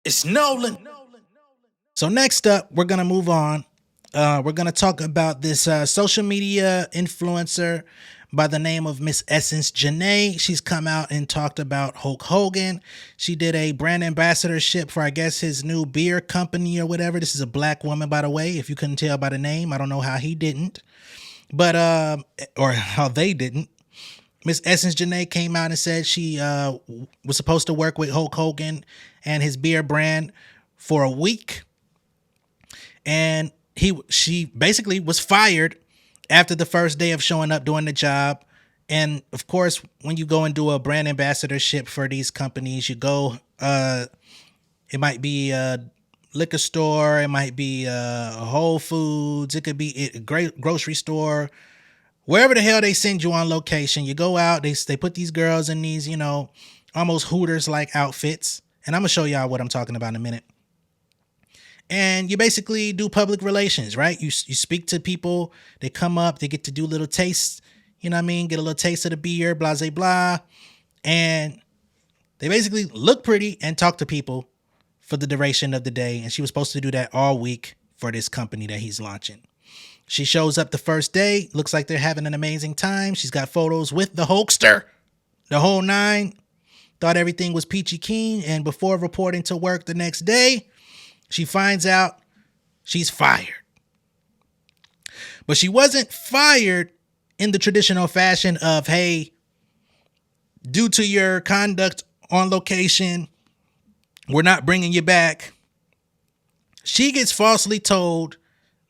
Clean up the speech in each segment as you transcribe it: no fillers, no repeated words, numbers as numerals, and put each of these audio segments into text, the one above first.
It's Nolan. So next up, we're gonna move on. We're gonna talk about this social media influencer by the name of Miss Essence Jana. She's come out and talked about Hulk Hogan. She did a brand ambassadorship for, I guess, his new beer company or whatever. This is a black woman, by the way. If you couldn't tell by the name, I don't know how he didn't, but or how they didn't. Miss Essence Janae came out and said she was supposed to work with Hulk Hogan and his beer brand for a week, and she basically was fired after the first day of showing up doing the job. And of course, when you go and do a brand ambassadorship for these companies, you go. It might be a liquor store, it might be a Whole Foods, it could be a great grocery store. Wherever the hell they send you on location, you go out, they put these girls in these, almost Hooters like outfits. And I'm going to show y'all what I'm talking about in a minute. And you basically do public relations, right? You speak to people, they come up, they get to do little tastes, you know what I mean? Get a little taste of the beer, blah, blah, blah. And they basically look pretty and talk to people for the duration of the day. And she was supposed to do that all week for this company that he's launching. She shows up the first day. Looks like they're having an amazing time. She's got photos with the Hulkster, the whole nine. Thought everything was peachy keen. And before reporting to work the next day, she finds out she's fired. But she wasn't fired in the traditional fashion of, hey, due to your conduct on location, we're not bringing you back. She gets falsely told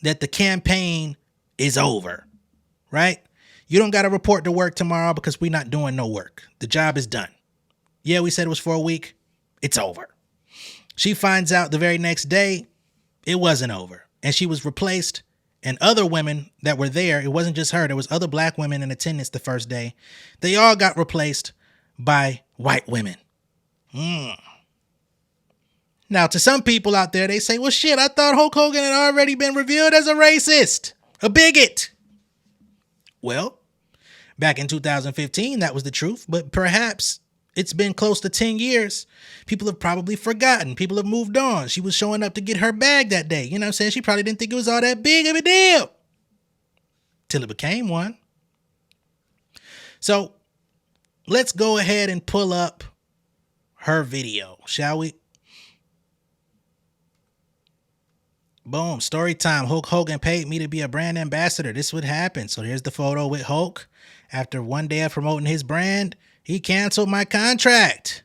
that the campaign is over, right? You don't got to report to work tomorrow because we're not doing no work. The job is done. Yeah, we said it was for a week. It's over. She finds out the very next day it wasn't over, and she was replaced. And other women that were there, it wasn't just her. There was other black women in attendance the first day. They all got replaced by white women. Now, to some people out there, they say, well, shit, I thought Hulk Hogan had already been revealed as a racist, a bigot. Well, back in 2015, that was the truth, but perhaps it's been close to 10 years. People have probably forgotten. People have moved on. She was showing up to get her bag that day. You know what I'm saying? She probably didn't think it was all that big of a deal till it became one. So let's go ahead and pull up her video, shall we? Boom, story time. Hulk Hogan paid me to be a brand ambassador. This would happen. So here's the photo with Hulk. After one day of promoting his brand, he canceled my contract.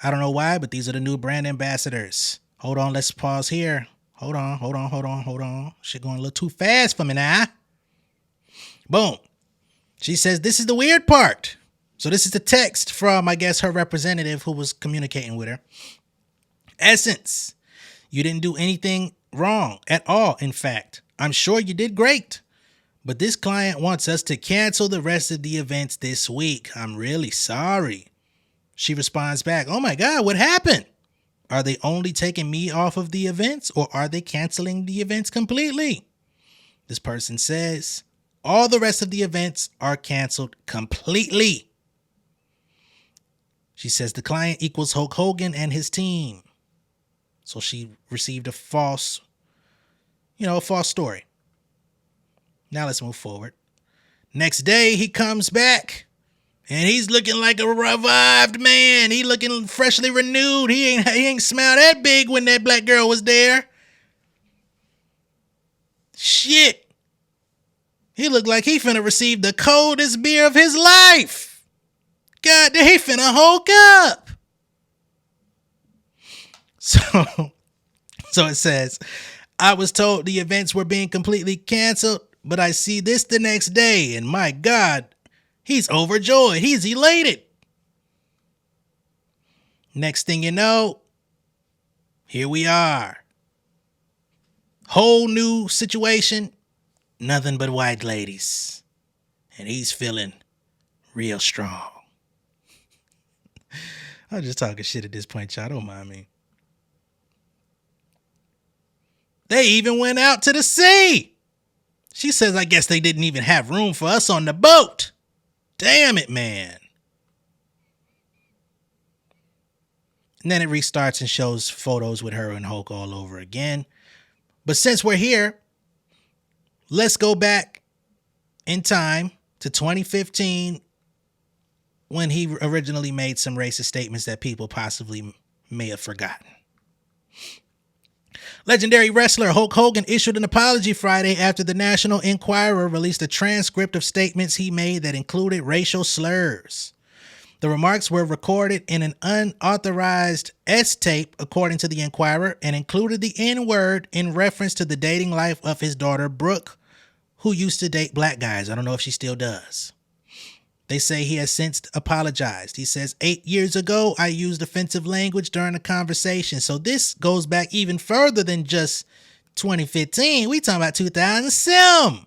I don't know why, but these are the new brand ambassadors. Hold on, let's pause here. Hold on. Shit going a little too fast for me now. Boom. She says, this is the weird part. So this is the text from, I guess, her representative who was communicating with her. Essence, you didn't do anything wrong at all. In fact, I'm sure you did great, but this client wants us to cancel the rest of the events this week. I'm really sorry. She responds back, oh my God, what happened? Are they only taking me off of the events, or are they canceling the events completely? This person says, all the rest of the events are canceled completely. She says the client equals Hulk Hogan and his team. So she received a false story. Now let's move forward. Next day, he comes back and he's looking like a revived man. He looking freshly renewed. He ain't smelled that big when that black girl was there. Shit. He looked like he finna receive the coldest beer of his life. God, he finna Hulk up. So it says, I was told the events were being completely canceled, but I see this the next day, and my God, he's overjoyed. He's elated. Next thing you know, here we are. Whole new situation, nothing but white ladies. And he's feeling real strong. I'm just talking shit at this point, y'all. Don't mind me. They even went out to the sea. She says, I guess they didn't even have room for us on the boat. Damn it, man. And then it restarts and shows photos with her and Hulk all over again. But since we're here, let's go back in time to 2015 when he originally made some racist statements that people possibly may have forgotten. Legendary wrestler Hulk Hogan issued an apology Friday after the National Enquirer released a transcript of statements he made that included racial slurs. The remarks were recorded in an unauthorized S-tape, according to the Enquirer, and included the N-word in reference to the dating life of his daughter, Brooke, who used to date black guys. I don't know if she still does. They say he has since apologized. He says, 8 years ago, I used offensive language during a conversation. So this goes back even further than just 2015. We talking about 2007.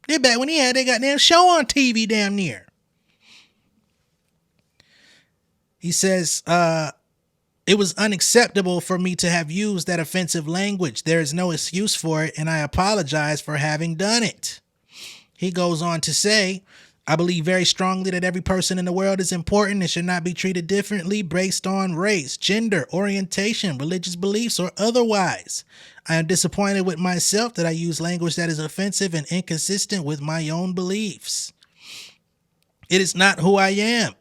They're back when he had their goddamn show on TV damn near. He says, it was unacceptable for me to have used that offensive language. There is no excuse for it, and I apologize for having done it. He goes on to say, I believe very strongly that every person in the world is important and should not be treated differently based on race, gender, orientation, religious beliefs, or otherwise. I am disappointed with myself that I use language that is offensive and inconsistent with my own beliefs. It is not who I am.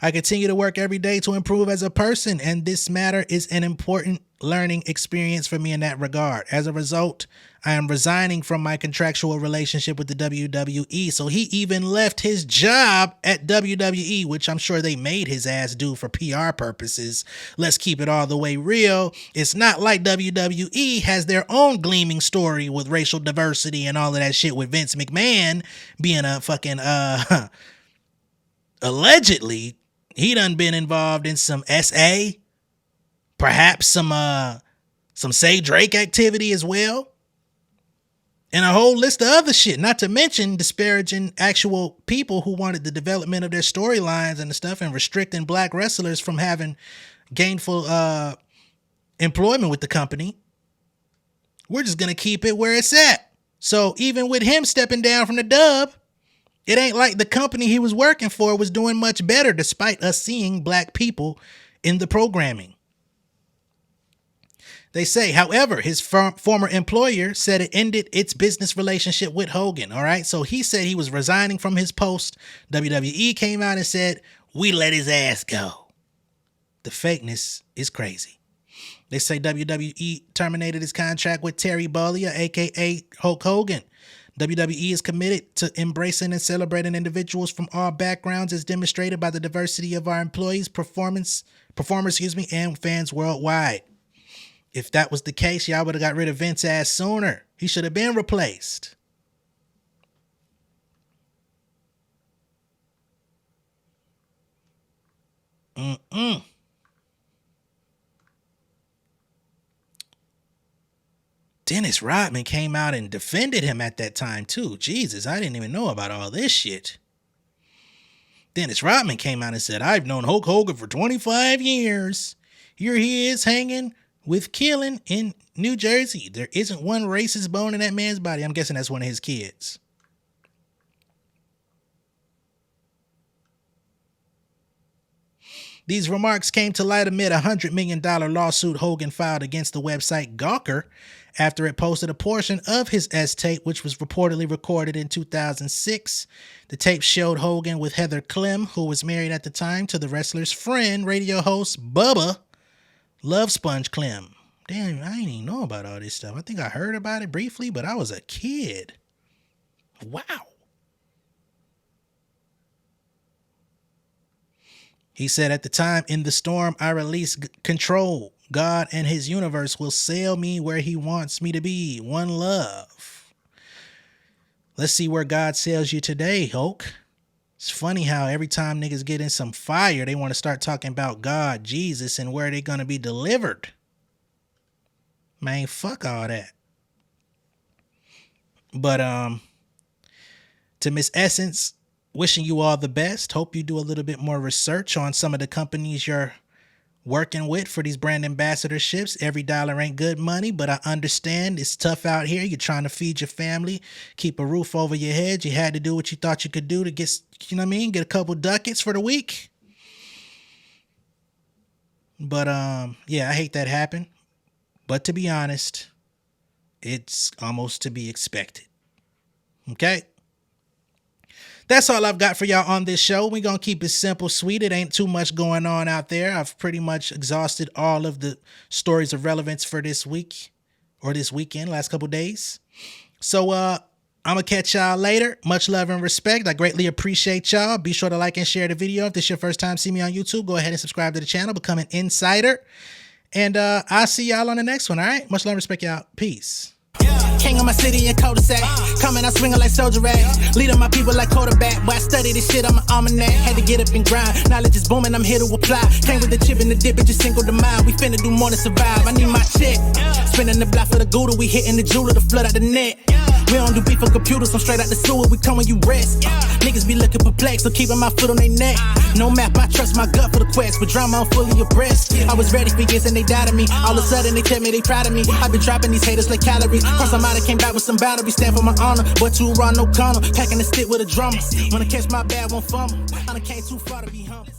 I continue to work every day to improve as a person, and this matter is an important learning experience for me in that regard. As a result, I am resigning from my contractual relationship with the WWE. So he even left his job at WWE, which I'm sure they made his ass do for PR purposes. Let's keep it all the way real. It's not like WWE has their own gleaming story with racial diversity and all of that shit with Vince McMahon being a fucking, allegedly, he done been involved in some SA, perhaps some Say Drake activity as well, and a whole list of other shit, not to mention disparaging actual people who wanted the development of their storylines and the stuff and restricting black wrestlers from having gainful employment with the company. We're just going to keep it where it's at. So even with him stepping down from the dub, it ain't like the company he was working for was doing much better despite us seeing black people in the programming. They say, however, his former employer said it ended its business relationship with Hogan. All right. So he said he was resigning from his post. WWE came out and said, we let his ass go. The fakeness is crazy. They say WWE terminated his contract with Terry Bollea, a.k.a. Hulk Hogan. WWE is committed to embracing and celebrating individuals from all backgrounds as demonstrated by the diversity of our employees, performers, and fans worldwide. If that was the case, y'all would have got rid of Vince ass sooner. He should have been replaced. Dennis Rodman came out and defended him at that time too. Jesus, I didn't even know about all this shit. Dennis Rodman came out and said, I've known Hulk Hogan for 25 years. Here he is hanging with Killing in New Jersey. There isn't one racist bone in that man's body. I'm guessing that's one of his kids. These remarks came to light amid a $100 million lawsuit Hogan filed against the website Gawker after it posted a portion of his S-tape, which was reportedly recorded in 2006. The tape showed Hogan with Heather Clem, who was married at the time to the wrestler's friend, radio host Bubba Love Sponge Clem. Damn, I didn't even know about all this stuff. I think I heard about it briefly, but I was a kid. Wow. He said at the time, in the storm, I release control. God and his universe will sail me where he wants me to be. One love. Let's see where God sails you today, Hulk. It's funny how every time niggas get in some fire, they want to start talking about God, Jesus, and where they're going to be delivered. Man, fuck all that. But to Miss Essence, wishing you all the best. Hope you do a little bit more research on some of the companies you're working with for these brand ambassadorships. Every dollar ain't good money, but I understand it's tough out here. You're trying to feed your family, keep a roof over your head. You had to do what you thought you could do to get, you know what I mean, get a couple ducats for the week. But yeah, I hate that happened. But to be honest, it's almost to be expected. Okay? That's all I've got for y'all on this show. We're going to keep it simple, sweet. It ain't too much going on out there. I've pretty much exhausted all of the stories of relevance for this week or this weekend, last couple days. So I'm going to catch y'all later. Much love and respect. I greatly appreciate y'all. Be sure to like and share the video. If this is your first time seeing me on YouTube, go ahead and subscribe to the channel. Become an insider. And I'll see y'all on the next one, all right? Much love and respect, y'all. Peace. King of my city and cul-de-sac. Coming out swinging like soldier rag. Leading my people like quarterback. Boy, I study this shit, I'm an almanac. Had to get up and grind. Knowledge is booming, I'm here to apply. Came with the chip and the dip, it just single the mind. We finna do more than survive. I need my check. Spinning the block for the Gouda. We hitting the jeweler to flood out the net. We don't do beef for computers, I'm straight out the sewer. We come when you rest. Niggas be looking perplexed, so keeping my foot on their neck. No map, I trust my gut for the quest. With drama, I'm fully abreast. I was ready for years and they doubted me. All of a sudden they tell me they proud of me. I been dropping these haters like calories. Cross them out, I came back with some battery. Stand for my honor, but too raw, no corner. Packing the stick with a drummer. Wanna catch my bad, won't fumble. I done came too far to be humble.